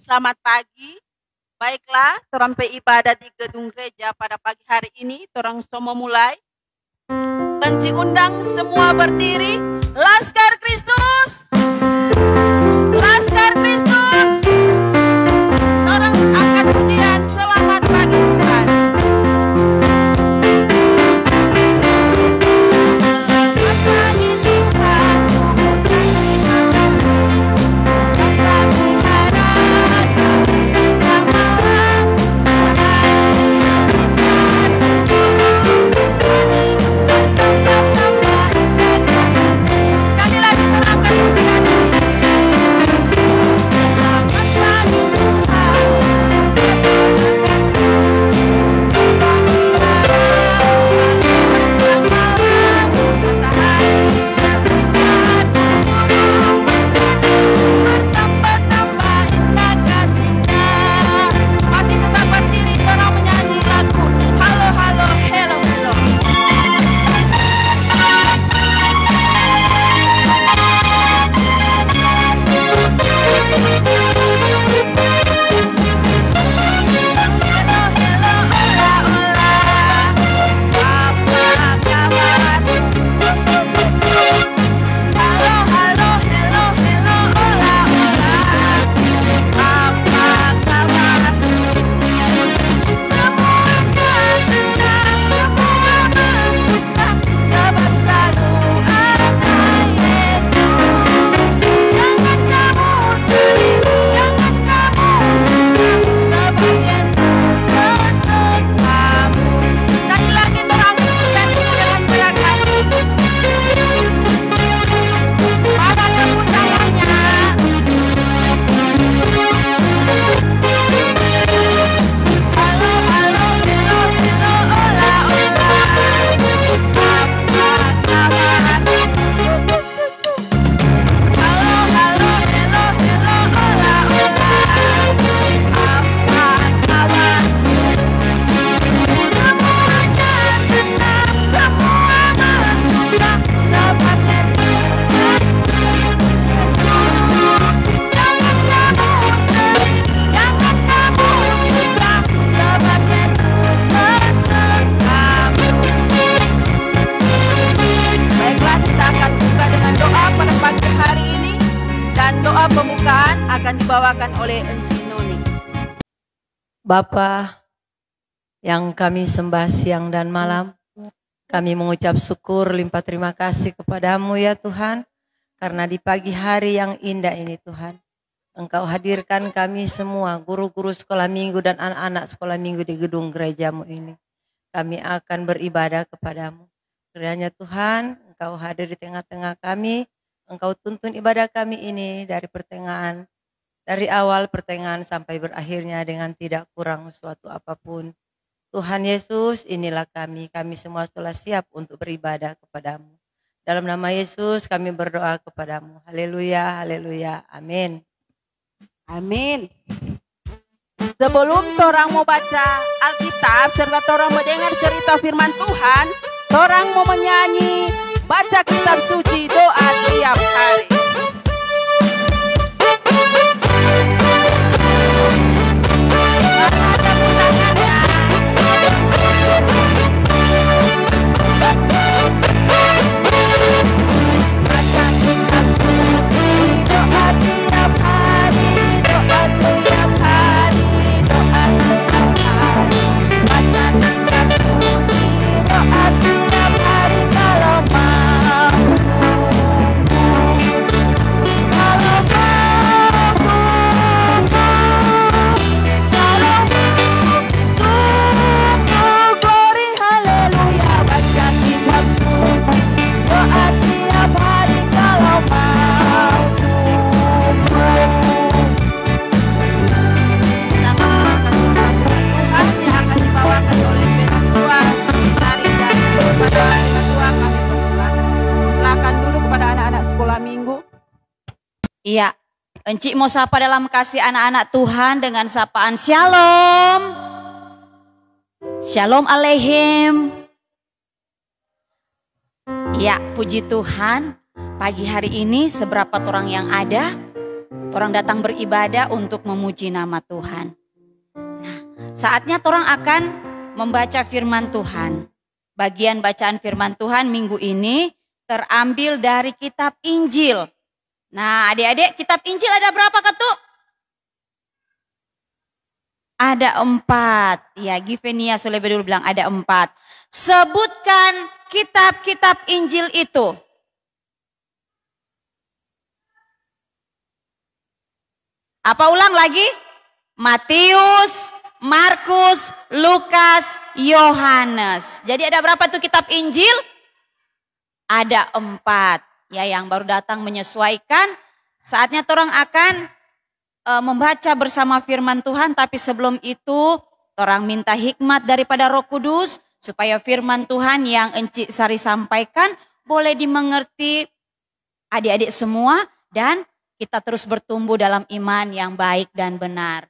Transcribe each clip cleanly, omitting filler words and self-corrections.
Selamat pagi. Baiklah, torang pe ibadah di gedung gereja pada pagi hari ini. Torang semua mulai. Benci undang semua berdiri. Laskar Kristus. Laskar Kristus. Torang angkat pujian selamat pagi Tuhan. Dibawakan oleh Enci Noni. Bapa yang kami sembah siang dan malam, kami mengucap syukur limpah terima kasih kepadamu ya Tuhan, karena di pagi hari yang indah ini Tuhan, Engkau hadirkan kami semua, guru-guru sekolah minggu dan anak-anak sekolah minggu di gedung gerejamu ini. Kami akan beribadah kepadamu. Kiranya Tuhan, Engkau hadir di tengah-tengah kami, Engkau tuntun ibadah kami ini dari awal pertengahan sampai berakhirnya dengan tidak kurang suatu apapun. Tuhan Yesus, inilah kami semua telah siap untuk beribadah kepadamu. Dalam nama Yesus kami berdoa kepadamu. Haleluya, haleluya, amin. Amin. Sebelum torang mau baca Alkitab serta torang mendengar cerita firman Tuhan, torang mau menyanyi baca kitab suci doa tiap hari. Iya, Encik mau sapa dalam kasih anak-anak Tuhan dengan sapaan Shalom. Shalom Aleihim. Ya, puji Tuhan, pagi hari ini seberapa orang yang ada, Torang datang beribadah untuk memuji nama Tuhan. Nah, saatnya torang akan membaca firman Tuhan. Bagian bacaan firman Tuhan minggu ini terambil dari kitab Injil. Nah, adik-adik, kitab Injil ada berapa ketuk? Ada 4. Ya, Givenia Solebedul bilang ada 4. Sebutkan kitab-kitab Injil itu. Apa ulang lagi? Matius, Markus, Lukas, Yohanes. Jadi ada berapa tuh kitab Injil? Ada 4. Ya, yang baru datang menyesuaikan. Saatnya torang akan membaca bersama firman Tuhan. Tapi sebelum itu torang minta hikmat daripada Roh Kudus. Supaya firman Tuhan yang Encik Sari sampaikan boleh dimengerti adik-adik semua. Dan kita terus bertumbuh dalam iman yang baik dan benar.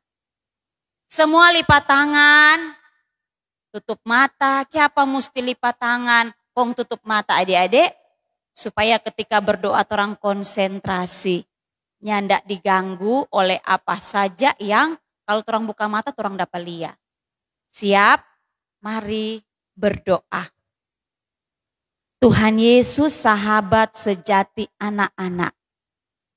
Semua lipat tangan, tutup mata. Kenapa mesti lipat tangan? Kong tutup mata adik-adik. Supaya ketika berdoa orang konsentrasi. Nyandak diganggu oleh apa saja yang kalau orang buka mata orang dapat lihat. Siap? Mari berdoa. Tuhan Yesus, sahabat sejati anak-anak.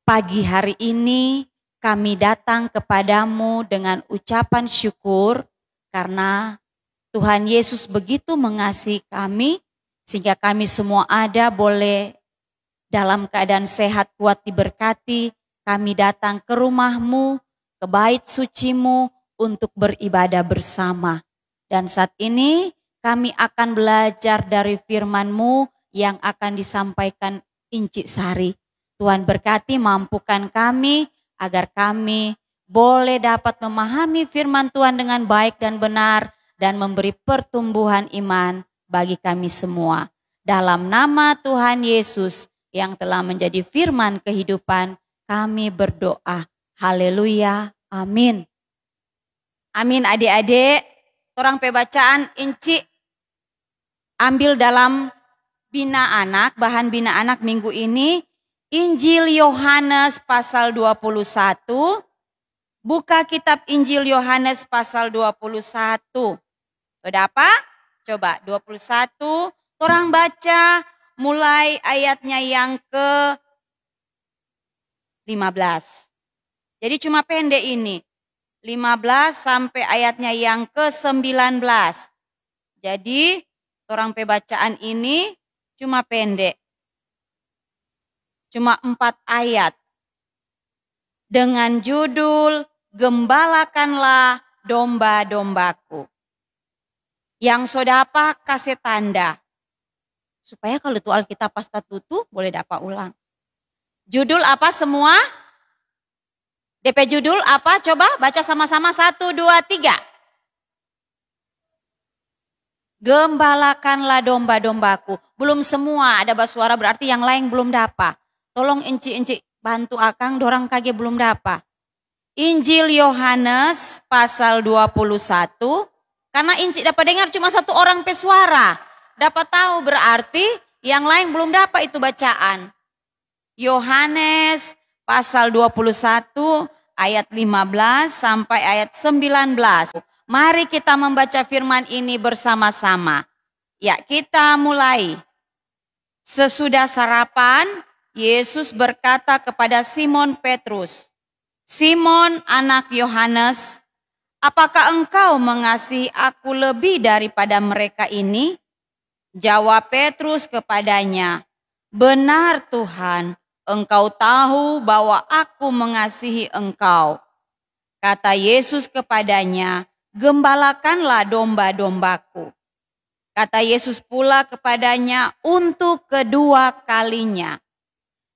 Pagi hari ini kami datang kepadamu dengan ucapan syukur karena Tuhan Yesus begitu mengasihi kami sehingga kami semua ada boleh dalam keadaan sehat kuat diberkati. Kami datang ke rumahmu, ke bait sucimu untuk beribadah bersama. Dan saat ini kami akan belajar dari firman-Mu yang akan disampaikan Encik Sari. Tuhan berkati, mampukan kami agar kami boleh dapat memahami firman Tuhan dengan baik dan benar dan memberi pertumbuhan iman bagi kami semua. Dalam nama Tuhan Yesus yang telah menjadi firman kehidupan, kami berdoa. Haleluya. Amin. Amin adik-adik. Orang pembacaan Encik ambil dalam Bina Anak, bahan Bina Anak minggu ini. Injil Yohanes pasal 21. Buka kitab Injil Yohanes pasal 21. Sudah apa? Coba 21. Orang baca mulai ayatnya yang ke 15. Jadi cuma pendek ini. 15 sampai ayatnya yang ke 19. Jadi orang pembacaan ini cuma pendek. Cuma 4 ayat. Dengan judul, Gembalakanlah domba-dombaku. Yang sudah apa? Kasih tanda. Supaya kalau itu Alkitab pas tutup boleh dapat ulang. Judul apa semua? DP judul apa? Coba baca sama-sama 1, 2, 3. Gembalakanlah domba-dombaku. Belum semua ada basuara berarti yang lain belum dapat. Tolong encik-encik bantu akang, dorang kage belum dapat. Injil Yohanes pasal 21. Karena encik dapat dengar cuma 1 orang pesuara. Dapat tahu berarti yang lain belum dapat itu bacaan. Yohanes pasal 21 ayat 15 sampai ayat 19. Mari kita membaca firman ini bersama-sama. Ya, kita mulai. Sesudah sarapan, Yesus berkata kepada Simon Petrus, Simon anak Yohanes, apakah engkau mengasihi aku lebih daripada mereka ini? Jawab Petrus kepadanya, benar Tuhan, engkau tahu bahwa aku mengasihi engkau. Kata Yesus kepadanya, gembalakanlah domba-dombaku. Kata Yesus pula kepadanya untuk kedua kalinya,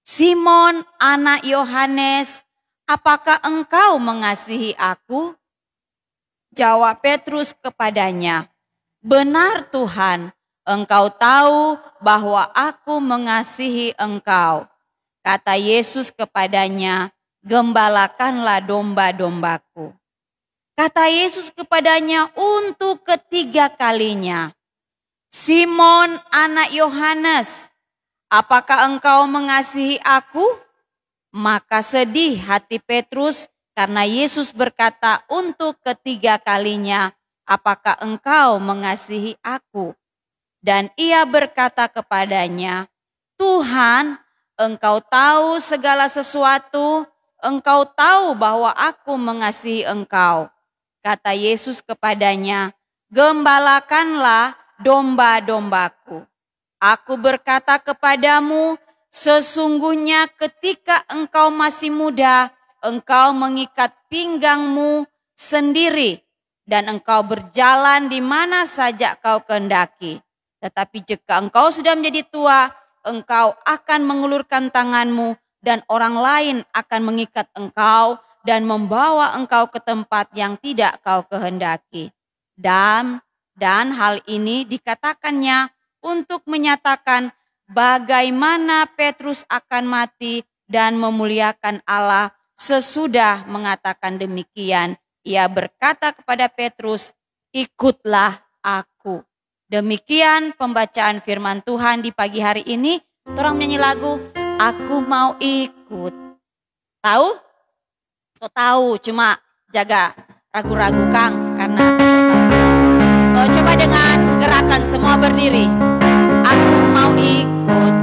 Simon anak Yohanes, apakah engkau mengasihi aku? Jawab Petrus kepadanya, benar Tuhan, engkau tahu bahwa aku mengasihi engkau. Kata Yesus kepadanya, gembalakanlah domba-dombaku. Kata Yesus kepadanya untuk ketiga kalinya, Simon anak Yohanes, apakah engkau mengasihi aku? Maka sedih hati Petrus karena Yesus berkata untuk ketiga kalinya, apakah engkau mengasihi aku? Dan ia berkata kepadanya, Tuhan, engkau tahu segala sesuatu, engkau tahu bahwa aku mengasihi engkau. Kata Yesus kepadanya, gembalakanlah domba-dombaku. Aku berkata kepadamu, sesungguhnya ketika engkau masih muda, engkau mengikat pinggangmu sendiri dan engkau berjalan di mana saja kau kehendaki. Tetapi jika engkau sudah menjadi tua, engkau akan mengulurkan tanganmu dan orang lain akan mengikat engkau dan membawa engkau ke tempat yang tidak kau kehendaki. Dan hal ini dikatakannya untuk menyatakan bagaimana Petrus akan mati dan memuliakan Allah. Sesudah mengatakan demikian, ia berkata kepada Petrus, ikutlah aku. Demikian pembacaan firman Tuhan di pagi hari ini. Orang menyanyi lagu, aku mau ikut. Tahu? So tahu, cuma jaga ragu-ragu Kang, karena coba dengan gerakan semua berdiri. Aku mau ikut.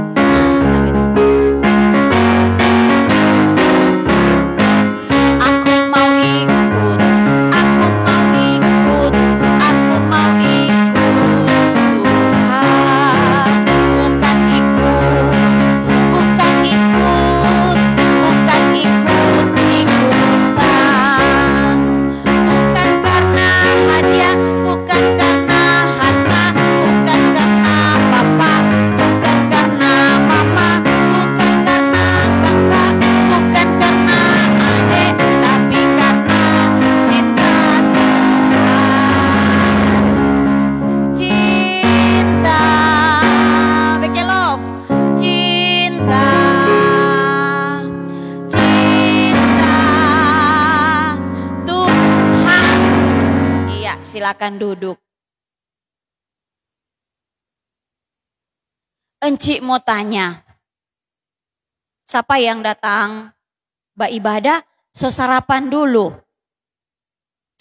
Silakan duduk. Encik mau tanya, siapa yang datang ibadah so sarapan dulu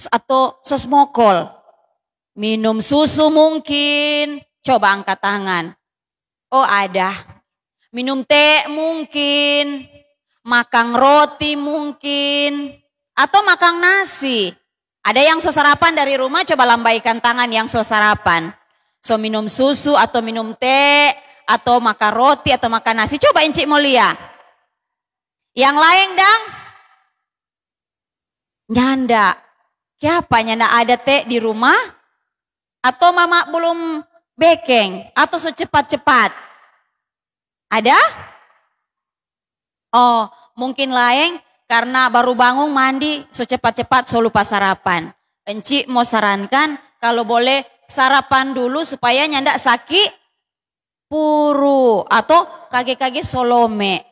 atau so smokol, minum susu mungkin, coba angkat tangan. Oh ada, minum teh mungkin, makan roti mungkin, atau makan nasi. Ada yang so sarapan dari rumah, coba lambaikan tangan yang so sarapan. So minum susu atau minum teh atau makan roti atau makan nasi. Coba Encik Mulia. Yang lain dang? Nyanda. Siapa nyanda ada teh di rumah? Atau mama belum bekeng? Atau so cepat-cepat? Ada? Oh mungkin lain. Karena baru bangun mandi, so cepat-cepat so lupa sarapan. Encik mau sarankan kalau boleh sarapan dulu supaya nyandak sakit puru atau kage-kage solome.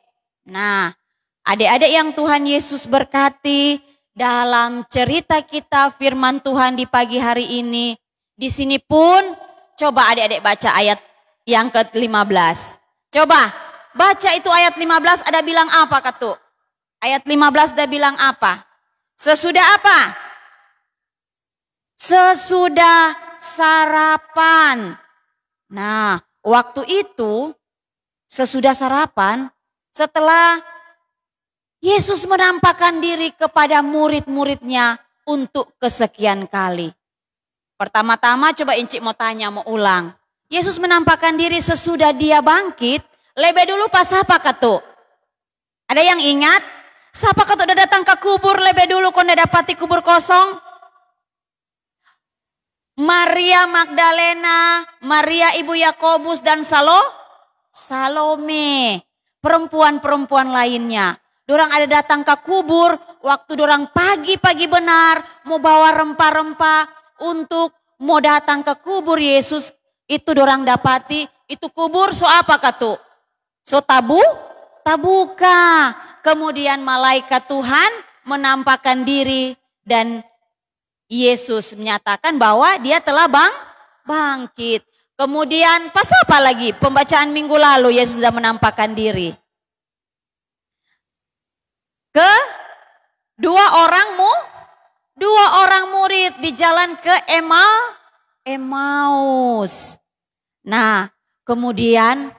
Nah, adik-adik yang Tuhan Yesus berkati dalam cerita kita firman Tuhan di pagi hari ini. Di sini pun coba adik-adik baca ayat yang ke-15. Coba baca itu ayat 15 ada bilang apa Katu? Ayat 15 dia bilang apa? Sesudah apa? Sesudah sarapan. Nah, waktu itu sesudah sarapan, setelah Yesus menampakkan diri kepada murid-muridnya untuk kesekian kali. Pertama-tama coba Encik mau tanya, mau ulang. Yesus menampakkan diri sesudah dia bangkit, lebih dulu pas apa Katu? Ada yang ingat? Siapa kau udah datang ke kubur lebih dulu kau udah dapati kubur kosong? Maria Magdalena, Maria ibu Yakobus dan Salome. Perempuan-perempuan lainnya. Dorang ada datang ke kubur waktu dorang pagi-pagi benar mau bawa rempah-rempah untuk mau datang ke kubur Yesus. Itu dorang dapati, itu kubur so apa Katu? So tabuka. Kemudian malaikat Tuhan menampakkan diri dan Yesus menyatakan bahwa dia telah bangkit. Kemudian pas apa lagi? Pembacaan minggu lalu Yesus sudah menampakkan diri. ke dua orang murid di jalan ke Emmaus. Nah, kemudian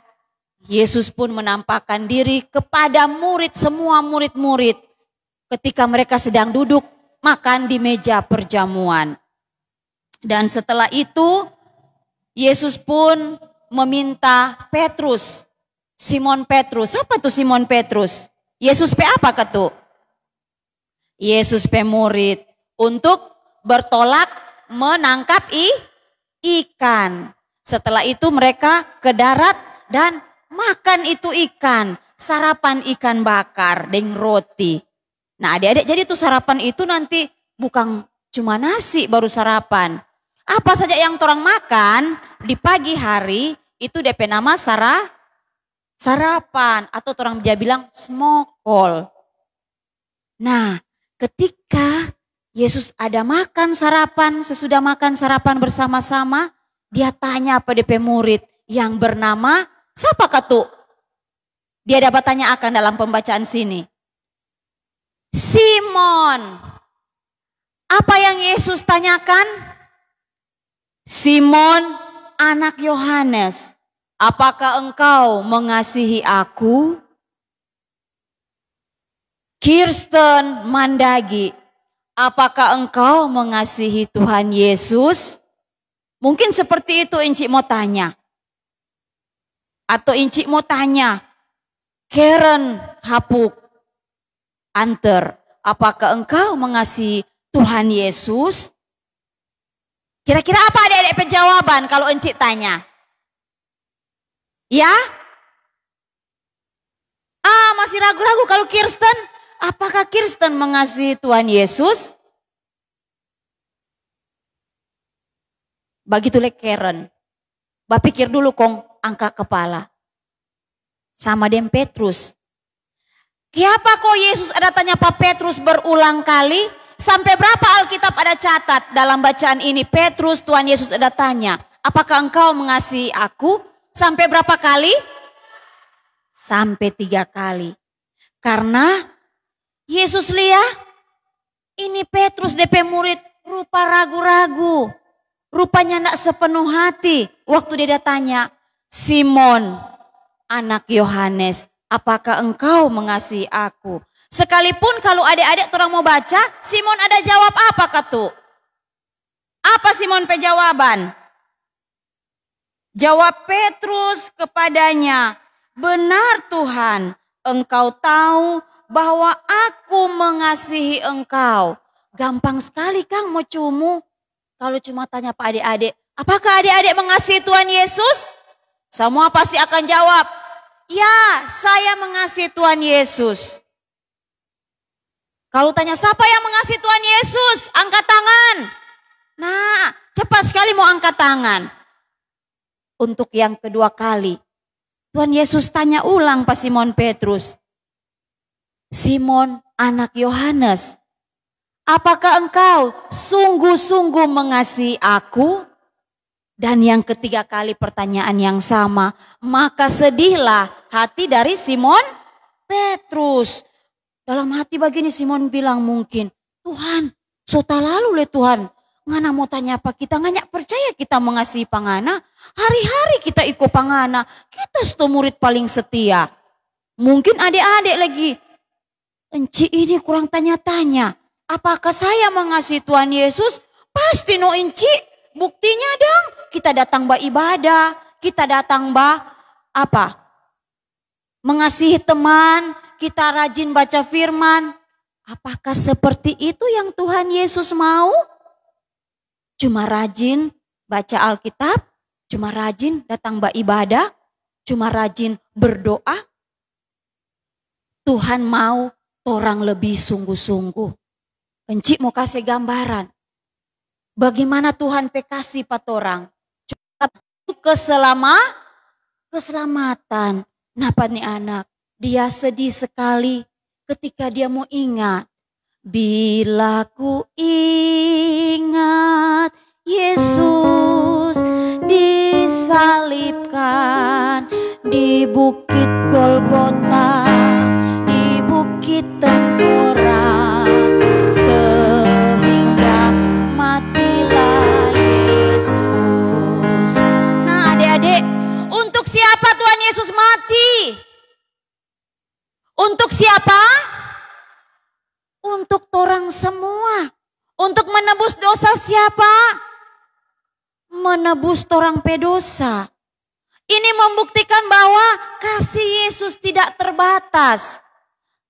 Yesus pun menampakkan diri kepada semua murid-murid ketika mereka sedang duduk makan di meja perjamuan. Dan setelah itu Yesus pun meminta Petrus, Simon Petrus. Apa tuh Simon Petrus? Yesus apa ketu? Yesus murid untuk bertolak menangkap ikan. Setelah itu mereka ke darat dan makan itu ikan, sarapan ikan bakar dengan roti. Nah adik-adik, jadi tuh sarapan itu nanti bukan cuma nasi baru sarapan. Apa saja yang orang makan di pagi hari itu DP nama sarapan atau orang bisa bilang smokol. Nah ketika Yesus ada makan sarapan, sesudah makan sarapan bersama-sama, dia tanya pada DP murid yang bernama siapa katu? Dia dapat tanya akan dalam pembacaan sini. Simon. Apa yang Yesus tanyakan? Simon, anak Yohanes, apakah engkau mengasihi aku? Kirsten Mandagi, apakah engkau mengasihi Tuhan Yesus? Mungkin seperti itu Inci mau tanya. Atau Inci mau tanya, Karen Hapuk Anter, apakah engkau mengasihi Tuhan Yesus? Kira-kira apa adik-adik penjawaban kalau Encik tanya? Ya? Masih ragu-ragu kalau Kirsten. Apakah Kirsten mengasihi Tuhan Yesus? Begitu Karen. Bapikir dulu kong angkat kepala. Sama dengan Petrus. Kenapa kok Yesus ada tanya Pak Petrus berulang kali? Sampai berapa Alkitab ada catat dalam bacaan ini? Petrus, Tuhan Yesus ada tanya, apakah engkau mengasihi aku? Sampai berapa kali? Sampai 3 kali. Karena Yesus lihat, ini Petrus DP murid rupa ragu-ragu. Rupanya tidak sepenuh hati. Waktu dia tanya, Simon, anak Yohanes, apakah engkau mengasihi aku? Sekalipun kalau adik-adik orang mau baca, Simon ada jawab apa katu? Apa Simon jawaban? Jawab Petrus kepadanya, benar Tuhan, engkau tahu bahwa aku mengasihi engkau. Gampang sekali Kang mau cumu. Kalau cuma tanya Pak adik-adik, apakah adik-adik mengasihi Tuhan Yesus? Semua pasti akan jawab, ya saya mengasihi Tuhan Yesus. Kalau tanya siapa yang mengasihi Tuhan Yesus? Angkat tangan. Nah, cepat sekali mau angkat tangan. Untuk yang kedua kali, Tuhan Yesus tanya ulang Pak Simon Petrus. Simon, anak Yohanes, apakah engkau sungguh-sungguh mengasihi aku? Dan yang ketiga kali pertanyaan yang sama, maka sedihlah hati dari Simon Petrus. Dalam hati begini Simon bilang mungkin, Tuhan, sota lalu le Tuhan. Ngana mau tanya apa kita, nggak percaya kita mengasihi pangana. Hari-hari kita ikut pangana, kita sto murid paling setia. Mungkin adik-adik lagi, Enci ini kurang tanya-tanya. Apakah saya mengasihi Tuhan Yesus? Pasti no Enci, buktinya dong. Kita datang ibadah, kita datang apa? Mengasihi teman, kita rajin baca firman. Apakah seperti itu yang Tuhan Yesus mau? Cuma rajin baca Alkitab, cuma rajin datang ibadah, cuma rajin berdoa. Tuhan mau orang lebih sungguh-sungguh. Encik mau kasih gambaran. Bagaimana Tuhan kasih patorang. Keselamatan. Napa nih anak? Dia sedih sekali ketika dia mau ingat. Bila ku ingat Yesus disalibkan di bukit Golgota, di bukit Tengku. semua. Untuk menebus dosa siapa? Menebus torang pedosa. Ini membuktikan bahwa kasih Yesus tidak terbatas.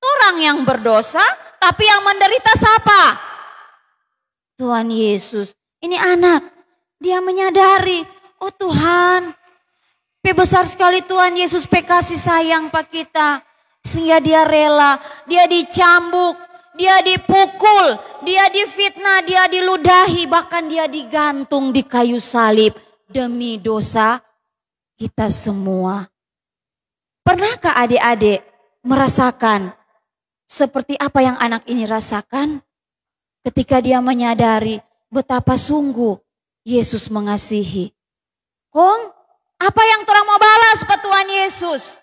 Torang yang berdosa, tapi yang menderita siapa? Tuhan Yesus. Ini anak, dia menyadari, oh Tuhan, besar sekali Tuhan Yesus kasih sayang pak kita. Sehingga dia rela, dia dicambuk, dia dipukul, dia difitnah, dia diludahi, bahkan dia digantung di kayu salib demi dosa kita semua. Pernahkah adik-adik merasakan seperti apa yang anak ini rasakan ketika dia menyadari betapa sungguh Yesus mengasihi? Kong, apa yang torang mau balas pak Tuhan Yesus?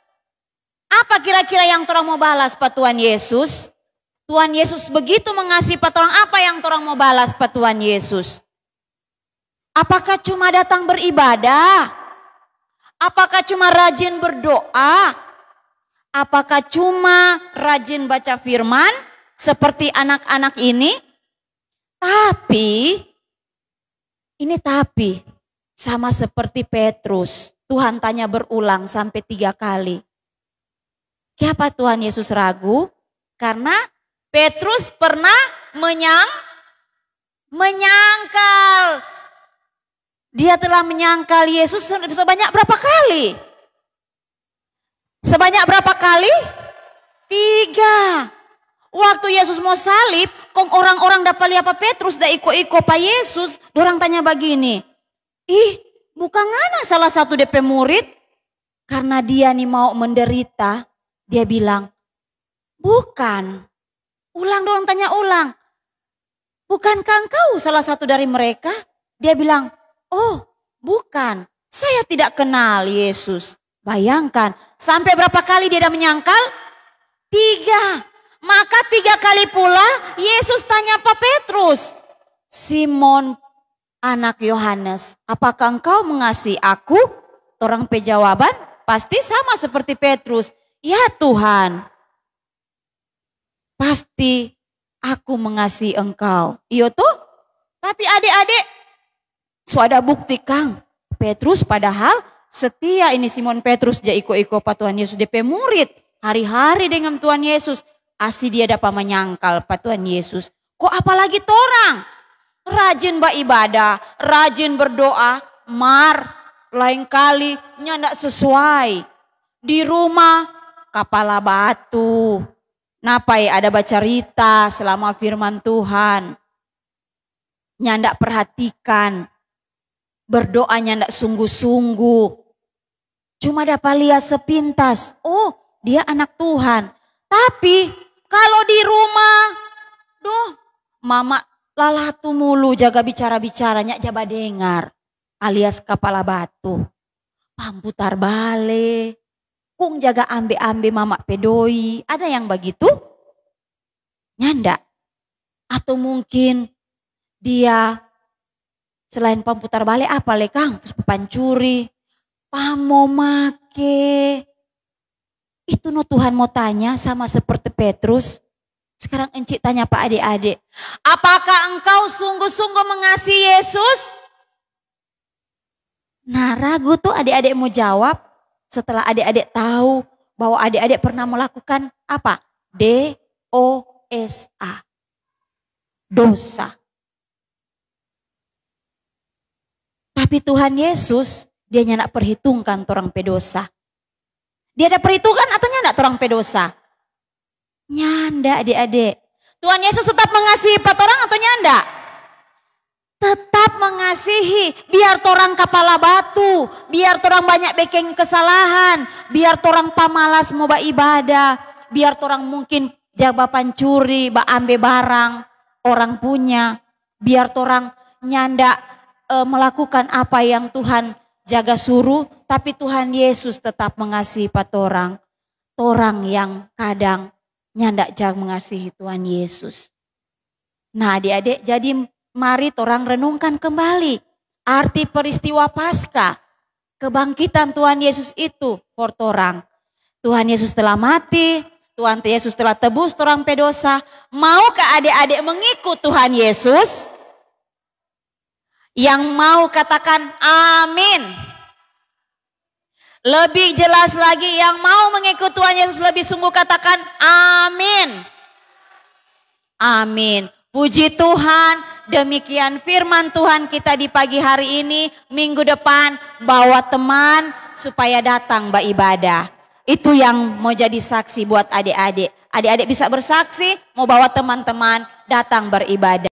Apa kira-kira yang torang mau balas pak Tuhan Yesus? Tuhan Yesus begitu mengasihi pak torang, apa yang torang mau balas pak Tuhan Yesus? Apakah cuma datang beribadah? Apakah cuma rajin berdoa? Apakah cuma rajin baca firman seperti anak-anak ini? Tapi sama seperti Petrus. Tuhan tanya berulang sampai 3 kali. Kenapa Tuhan Yesus ragu? Karena Petrus pernah menyangkal. Dia telah menyangkal Yesus sebanyak berapa kali? Sebanyak berapa kali? 3. Waktu Yesus mau salib, kong orang-orang dapat lihat Petrus dah iko-iko Pak Yesus. Dorang tanya begini, bukan ngana salah satu DP murid? Karena dia nih mau menderita, dia bilang, bukan. Dorang tanya ulang, bukankah engkau salah satu dari mereka? Dia bilang, oh bukan, saya tidak kenal Yesus. Bayangkan, sampai berapa kali dia dah menyangkal? 3. Maka 3 kali pula Yesus tanya Pak Petrus, Simon anak Yohanes, apakah engkau mengasihi aku? Orang jawaban pasti sama seperti Petrus, ya Tuhan, pasti aku mengasihi engkau. Iyo tuh, tapi adik-adik, sudah bukti Kang, Petrus padahal setia ini Simon Petrus ja iko-iko Pak Tuhan Yesus DP murid. Hari-hari dengan Tuhan Yesus. Asli dia dapat menyangkal Pak Tuhan Yesus. Kok apalagi torang? Rajin beribadah, rajin berdoa, lain kali nyandak sesuai. Di rumah kepala batu. Napai ada baca cerita selama firman Tuhan. Nyandak perhatikan. Berdoa nyandak sungguh-sungguh. Cuma dapat lihat sepintas. Oh dia anak Tuhan. Tapi kalau di rumah, mama lalatu mulu jaga bicara-bicaranya jaba dengar. Alias kepala batu. Pamputar bale. Kung jaga ambe-ambe mama pedoi. Ada yang begitu? Nyanda. Atau mungkin dia selain pamputar bale apa lekang? Pancuri. Pamo make. Itu no Tuhan mau tanya sama seperti Petrus. Sekarang encik tanya Pak adik-adik. Apakah engkau sungguh-sungguh mengasihi Yesus? Nah ragu tuh adik-adik mau jawab. Setelah adik-adik tahu bahwa adik-adik pernah melakukan apa? DOSA. Dosa. Tapi Tuhan Yesus dia nyak perhitungkan orang pedosa. Dia ada perhitungan atau nyanda orang pedosa? Nyanda adik-adik. Tuhan Yesus tetap mengasihi orang atau nyanda? Tetap mengasihi. Biar orang kepala batu. Biar orang banyak bikin kesalahan. Biar orang pamalas mau beribadah. Biar orang mungkin jaga pancuri, ambil barang orang punya. Biar orang nyanda melakukan apa yang Tuhan jaga suruh, tapi Tuhan Yesus tetap mengasihi orang. Orang yang kadang nyandak jangan mengasihi Tuhan Yesus. Nah adik-adik, jadi mari orang renungkan kembali arti peristiwa Paskah, kebangkitan Tuhan Yesus itu for orang. Tuhan Yesus telah mati, Tuhan Yesus telah tebus torang pe dosa. Maukah adik-adik mengikut Tuhan Yesus? Yang mau katakan amin. Lebih jelas lagi, yang mau mengikut Tuhan Yesus lebih sungguh katakan amin. Amin. Puji Tuhan, demikian firman Tuhan kita di pagi hari ini. Minggu depan bawa teman supaya datang beribadah. Itu yang mau jadi saksi buat adik-adik. Adik-adik bisa bersaksi, mau bawa teman-teman datang beribadah.